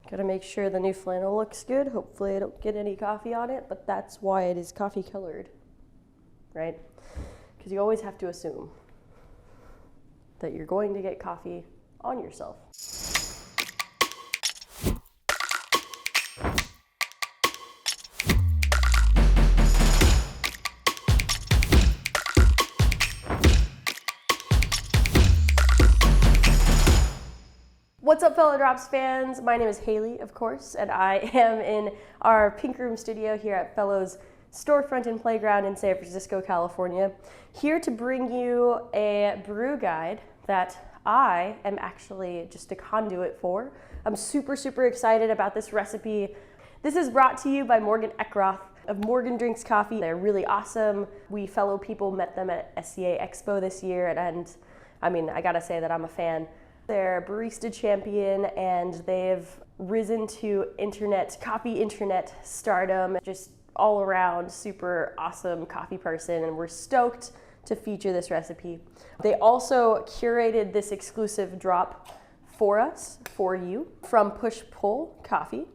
Gotta make sure the new flannel looks good. Hopefully I don't get any coffee on it, but that's why it is coffee colored, right? Because you always have to assume that you're going to get coffee on yourself. What's up, fellow Drops fans? My name is Haley, of course, and I am in our Pink Room studio here at Fellows Storefront and Playground in San Francisco, California, here to bring you a brew guide that I am actually just a conduit for. I'm super excited about this recipe. This is brought to you by Morgan Eckroth of Morgan Drinks Coffee. They're really awesome. We fellow people met them at SCA Expo this year, and I mean, I gotta say that I'm a fan. They're barista champion, and they've risen to coffee internet stardom, just all around super awesome coffee person, and we're stoked to feature this recipe. They also curated this exclusive drop for us, for you, from Push Pull Coffee,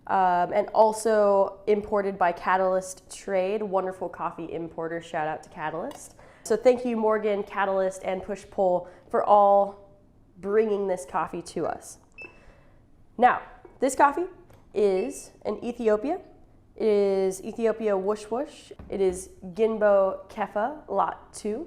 and also imported by Catalyst Trade, wonderful coffee importer, shout out to Catalyst. So thank you, Morgan, Catalyst, and Push Pull for all bringing this coffee to us. Now, this coffee is in Ethiopia. It is Ethiopia Wush Wush. It is Ginbo Keffa Lot 2.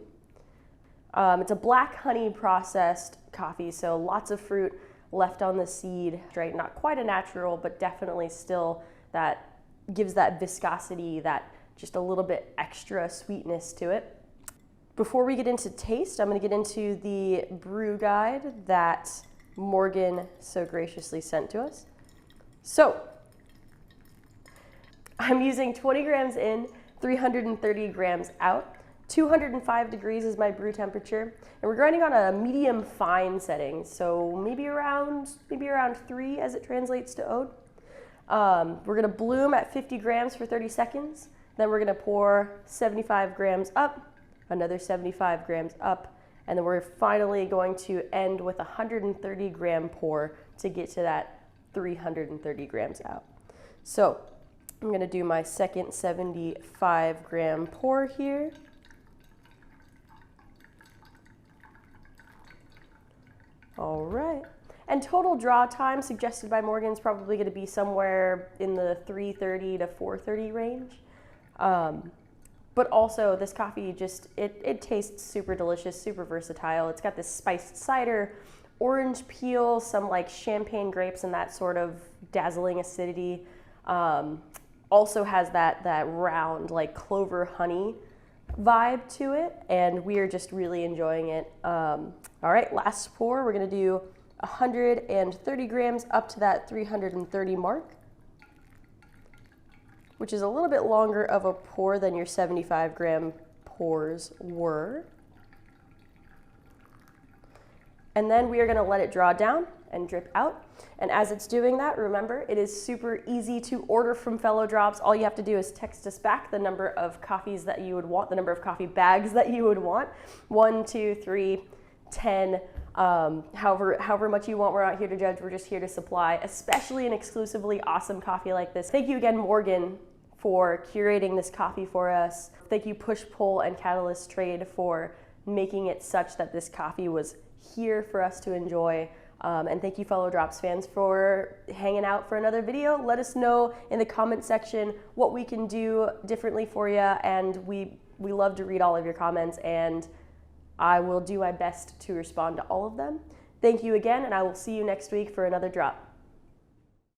It's a black honey processed coffee, so lots of fruit left on the seed, right? Not quite a natural, but definitely still that gives that viscosity, that just a little bit extra sweetness to it. Before we get into taste, I'm going to get into the brew guide that Morgan so graciously sent to us. So, I'm using 20 grams in, 330 grams out. 205 degrees is my brew temperature, and we're grinding on a medium fine setting, so maybe around 3 as it translates to oud. We're going to bloom at 50 grams for 30 seconds. Then we're going to pour 75 grams up. Another 75 grams up, and then we're finally going to end with a 130 gram pour to get to that 330 grams out. So I'm gonna do my second 75 gram pour here. All right, and total draw time suggested by Morgan is probably gonna be somewhere in the 3:30 to 4:30 range. But also this coffee just, it tastes super delicious, super versatile. It's got this spiced cider, orange peel, some like champagne grapes and that sort of dazzling acidity. Also has that round like clover honey vibe to it, and we are just really enjoying it. All right, last pour, we're gonna do 130 grams up to that 330 mark, which is a little bit longer of a pour than your 75 gram pours were. And then we are gonna let it draw down and drip out. And as it's doing that, remember, it is super easy to order from Fellow Drops. All you have to do is text us back the number of coffees that you would want, the number of coffee bags that you would want. 1, 2, 3, 10, however much you want. We're not here to judge, we're just here to supply, especially an exclusively awesome coffee like this. Thank you again, Morgan, for curating this coffee for us. Thank you, Push Pull and Catalyst Trade, for making it such that this coffee was here for us to enjoy. And thank you, fellow Drops fans, for hanging out for another video. Let us know in the comment section what we can do differently for you, and we love to read all of your comments, and I will do my best to respond to all of them. Thank you again, and I will see you next week for another drop.